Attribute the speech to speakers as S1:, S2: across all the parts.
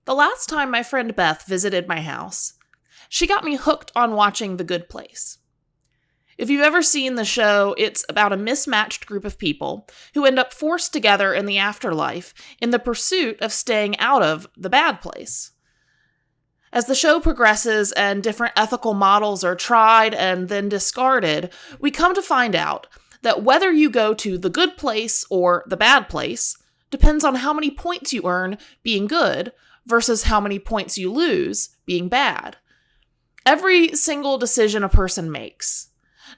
S1: The last time my friend Beth visited my house, she got me hooked on watching The Good Place. If you've ever seen the show, it's about a mismatched group of people who end up forced together in the afterlife in the pursuit of staying out of the bad place. As the show progresses and different ethical models are tried and then discarded, we come to find out that whether you go to the good place or the bad place depends on how many points you earn being good versus how many points you lose being bad. Every single decision a person makes,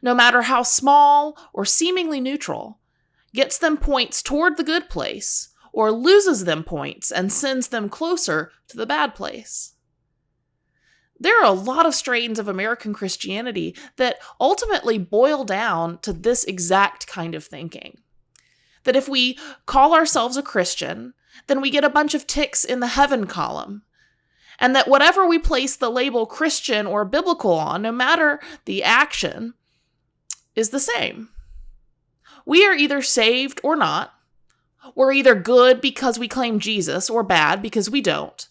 S1: no matter how small or seemingly neutral, gets them points toward the good place or loses them points and sends them closer to the bad place. There are a lot of strains of American Christianity that ultimately boil down to this exact kind of thinking. That if we call ourselves a Christian, then we get a bunch of ticks in the heaven column. And that whatever we place the label Christian or biblical on, no matter the action, is the same. We are either saved or not. We're either good because we claim Jesus or bad because we don't.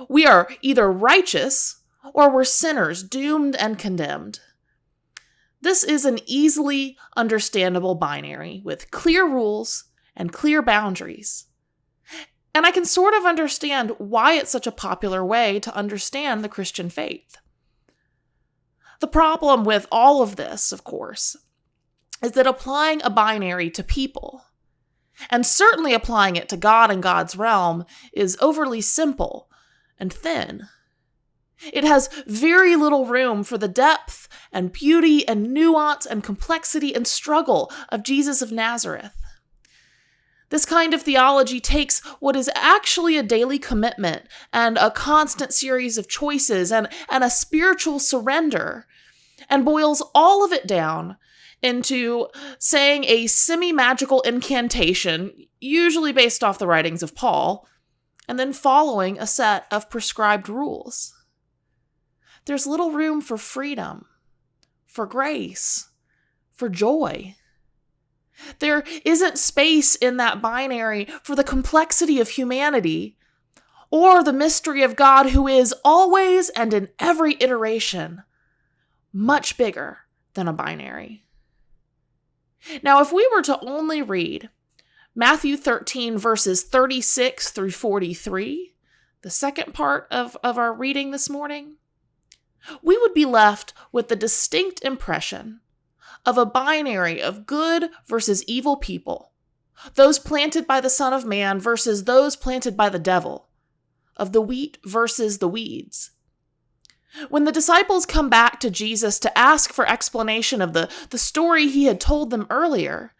S1: We are either righteous or we're sinners doomed and condemned. This is an easily understandable binary with clear rules and clear boundaries. And I can sort of understand why it's such a popular way to understand the Christian faith. The problem with all of this, of course, is that applying a binary to people, and certainly applying it to God and God's realm, is overly simple and thin. It has very little room for the depth and beauty and nuance and complexity and struggle of Jesus of Nazareth. This kind of theology takes what is actually a daily commitment and a constant series of choices and a spiritual surrender and boils all of it down into saying a semi-magical incantation, usually based off the writings of Paul, and then following a set of prescribed rules. There's little room for freedom, for grace, for joy. There isn't space in that binary for the complexity of humanity or the mystery of God, who is always and in every iteration much bigger than a binary. Now, if we were to only read Matthew 13 verses 36 through 43, the second part of our reading this morning, we would be left with the distinct impression of a binary of good versus evil people, those planted by the Son of Man versus those planted by the devil, of the wheat versus the weeds. When the disciples come back to Jesus to ask for explanation of the story he had told them earlier,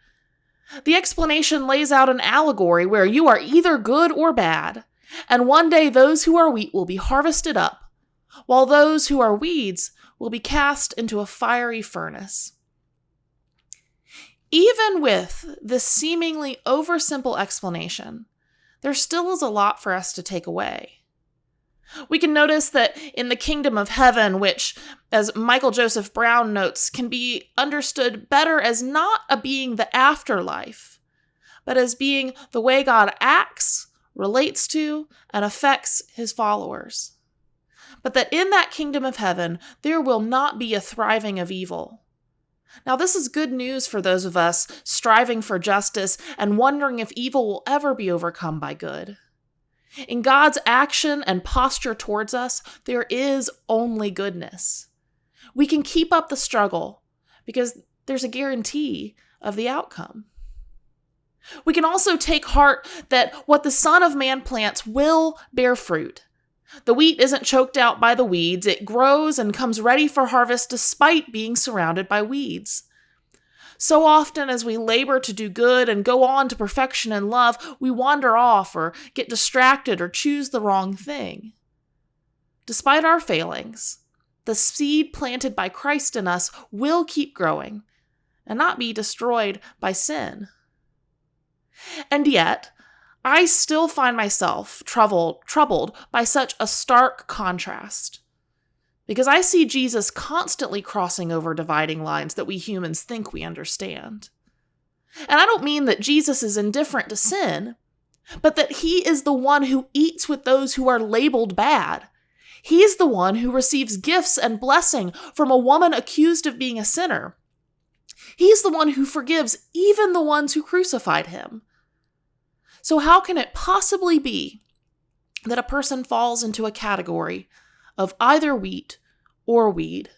S1: the explanation lays out an allegory where you are either good or bad, and one day those who are wheat will be harvested up, while those who are weeds will be cast into a fiery furnace. Even with this seemingly oversimple explanation, there still is a lot for us to take away. We can notice that in the kingdom of heaven, which, as Michael Joseph Brown notes, can be understood better as not a being the afterlife, but as being the way God acts, relates to, and affects his followers. But that in that kingdom of heaven, there will not be a thriving of evil. Now, this is good news for those of us striving for justice and wondering if evil will ever be overcome by good. In God's action and posture towards us, there is only goodness. We can keep up the struggle because there's a guarantee of the outcome. We can also take heart that what the Son of Man plants will bear fruit. The wheat isn't choked out by the weeds. It grows and comes ready for harvest despite being surrounded by weeds. So often as we labor to do good and go on to perfection and love, we wander off or get distracted or choose the wrong thing. Despite our failings, the seed planted by Christ in us will keep growing and not be destroyed by sin. And yet, I still find myself troubled by such a stark contrast, because I see Jesus constantly crossing over dividing lines that we humans think we understand. And I don't mean that Jesus is indifferent to sin, but that he is the one who eats with those who are labeled bad. He's the one who receives gifts and blessing from a woman accused of being a sinner. He's the one who forgives even the ones who crucified him. So how can it possibly be that a person falls into a category of either wheat or weed?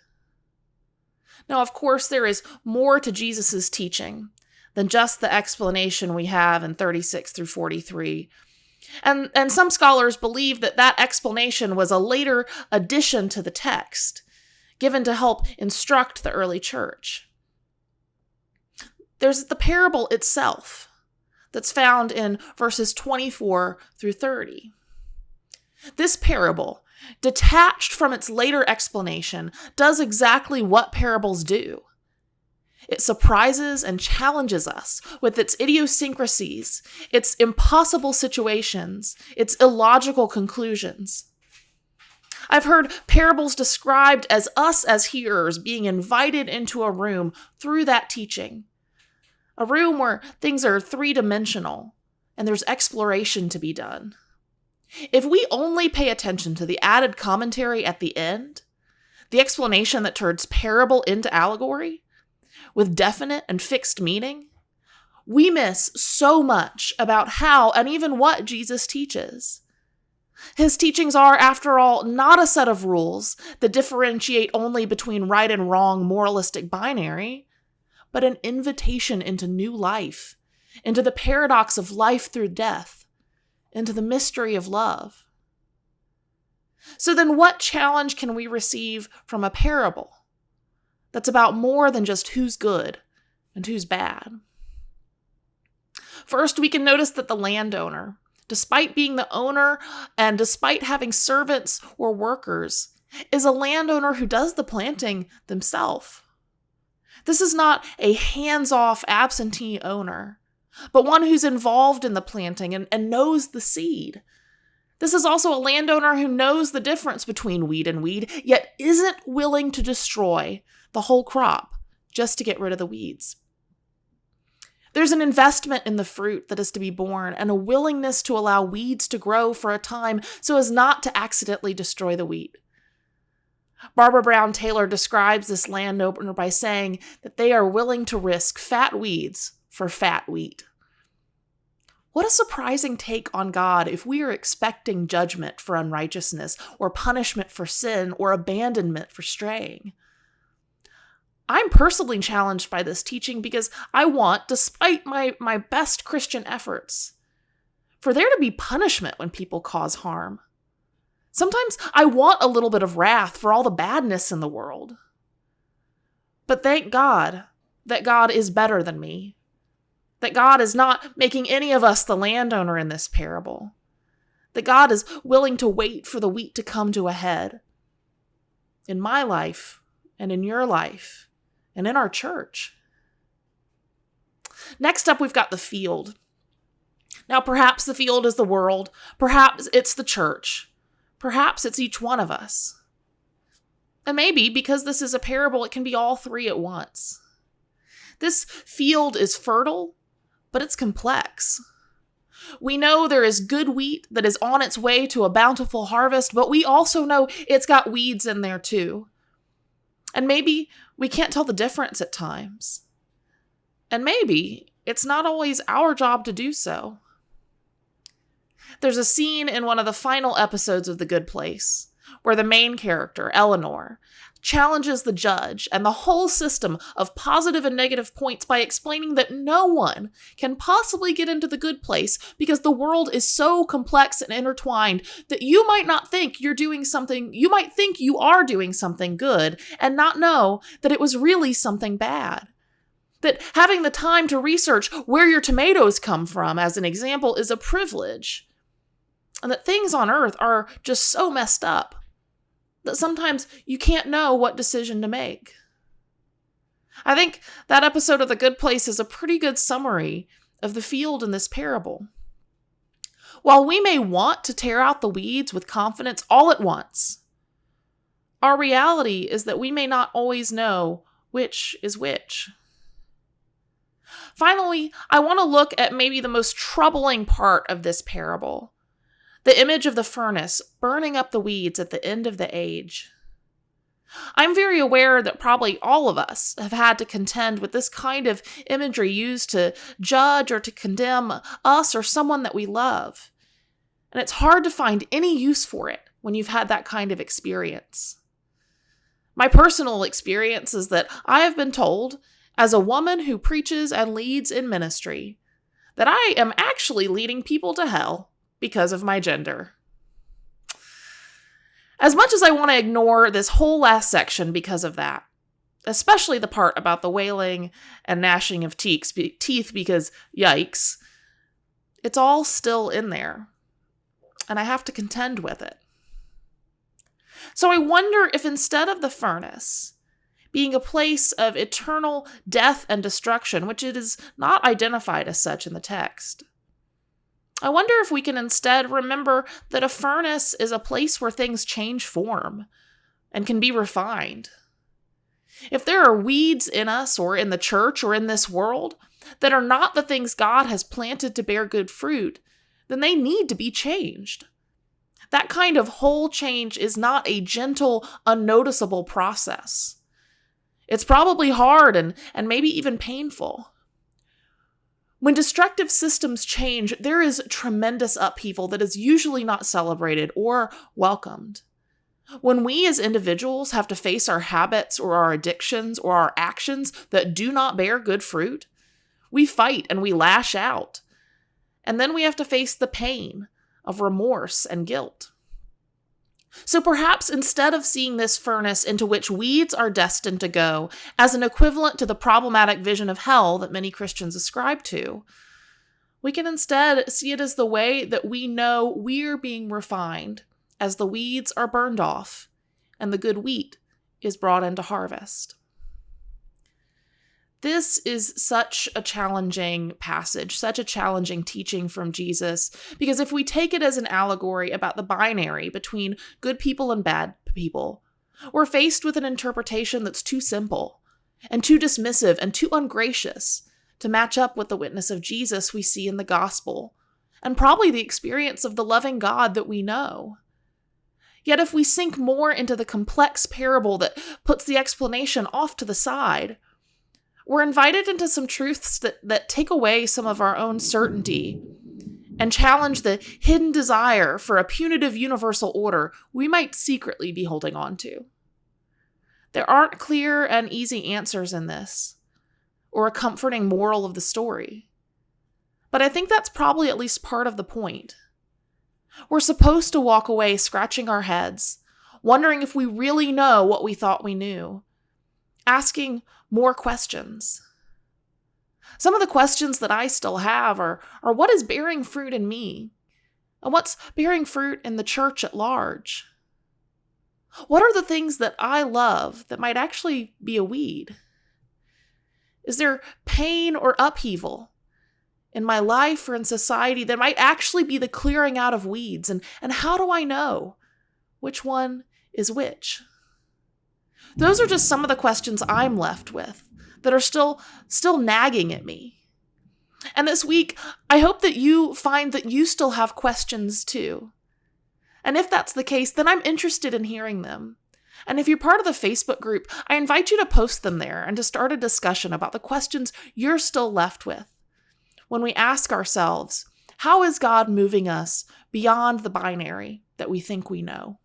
S1: Now, of course, there is more to Jesus' teaching than just the explanation we have in 36 through 43. And some scholars believe that that explanation was a later addition to the text, given to help instruct the early church. There's the parable itself that's found in verses 24 through 30. This parable, detached from its later explanation, does exactly what parables do. It surprises and challenges us with its idiosyncrasies, its impossible situations, its illogical conclusions. I've heard parables described as us as hearers being invited into a room through that teaching. A room where things are three-dimensional and there's exploration to be done. If we only pay attention to the added commentary at the end, the explanation that turns parable into allegory, with definite and fixed meaning, we miss so much about how and even what Jesus teaches. His teachings are, after all, not a set of rules that differentiate only between right and wrong moralistic binary, but an invitation into new life, into the paradox of life through death, into the mystery of love. So then what challenge can we receive from a parable that's about more than just who's good and who's bad? First, we can notice that the landowner, despite being the owner and despite having servants or workers, is a landowner who does the planting themselves. This is not a hands-off absentee owner, but one who's involved in the planting and knows the seed. This is also a landowner who knows the difference between wheat and weed, yet isn't willing to destroy the whole crop just to get rid of the weeds. There's an investment in the fruit that is to be born and a willingness to allow weeds to grow for a time so as not to accidentally destroy the wheat. Barbara Brown Taylor describes this landowner by saying that they are willing to risk fat weeds for fat wheat. What a surprising take on God if we are expecting judgment for unrighteousness or punishment for sin or abandonment for straying. I'm personally challenged by this teaching because I want, despite my best Christian efforts, for there to be punishment when people cause harm. Sometimes I want a little bit of wrath for all the badness in the world. But thank God that God is better than me. That God is not making any of us the landowner in this parable. That God is willing to wait for the wheat to come to a head. In my life, and in your life, and in our church. Next up, we've got the field. Now, perhaps the field is the world. Perhaps it's the church. Perhaps it's each one of us. And maybe, because this is a parable, it can be all three at once. This field is fertile, but it's complex. We know there is good wheat that is on its way to a bountiful harvest, but we also know it's got weeds in there too. And maybe we can't tell the difference at times. And maybe it's not always our job to do so. There's a scene in one of the final episodes of The Good Place where the main character, Eleanor, challenges the judge and the whole system of positive and negative points by explaining that no one can possibly get into the good place because the world is so complex and intertwined that you might not think you're doing something, you might think you are doing something good and not know that it was really something bad. That having the time to research where your tomatoes come from, as an example, is a privilege. And that things on earth are just so messed up that sometimes you can't know what decision to make. I think that episode of The Good Place is a pretty good summary of the field in this parable. While we may want to tear out the weeds with confidence all at once, our reality is that we may not always know which is which. Finally, I want to look at maybe the most troubling part of this parable, the image of the furnace burning up the weeds at the end of the age. I'm very aware that probably all of us have had to contend with this kind of imagery used to judge or to condemn us or someone that we love. And it's hard to find any use for it when you've had that kind of experience. My personal experience is that I have been told, as a woman who preaches and leads in ministry, that I am actually leading people to hell because of my gender. As much as I want to ignore this whole last section because of that, especially the part about the wailing and gnashing of teeth because, yikes, it's all still in there, and I have to contend with it. So I wonder if instead of the furnace being a place of eternal death and destruction, which it is not identified as such in the text, I wonder if we can instead remember that a furnace is a place where things change form and can be refined. If there are weeds in us or in the church or in this world that are not the things God has planted to bear good fruit, then they need to be changed. That kind of whole change is not a gentle, unnoticeable process. It's probably hard and maybe even painful. When destructive systems change, there is tremendous upheaval that is usually not celebrated or welcomed. When we as individuals have to face our habits or our addictions or our actions that do not bear good fruit, we fight and we lash out. And then we have to face the pain of remorse and guilt. So perhaps instead of seeing this furnace into which weeds are destined to go as an equivalent to the problematic vision of hell that many Christians ascribe to, we can instead see it as the way that we know we're being refined as the weeds are burned off and the good wheat is brought into harvest. This is such a challenging passage, such a challenging teaching from Jesus, because if we take it as an allegory about the binary between good people and bad people, we're faced with an interpretation that's too simple and too dismissive and too ungracious to match up with the witness of Jesus we see in the gospel, and probably the experience of the loving God that we know. Yet if we sink more into the complex parable that puts the explanation off to the side, we're invited into some truths that take away some of our own certainty and challenge the hidden desire for a punitive universal order we might secretly be holding on to. There aren't clear and easy answers in this, or a comforting moral of the story. But I think that's probably at least part of the point. We're supposed to walk away scratching our heads, wondering if we really know what we thought we knew, asking more questions. Some of the questions that I still have are what is bearing fruit in me? And what's bearing fruit in the church at large? What are the things that I love that might actually be a weed? Is there pain or upheaval in my life or in society that might actually be the clearing out of weeds? And how do I know which one is which? Those are just some of the questions I'm left with that are still nagging at me. And this week, I hope that you find that you still have questions too. And if that's the case, then I'm interested in hearing them. And if you're part of the Facebook group, I invite you to post them there and to start a discussion about the questions you're still left with when we ask ourselves, how is God moving us beyond the binary that we think we know?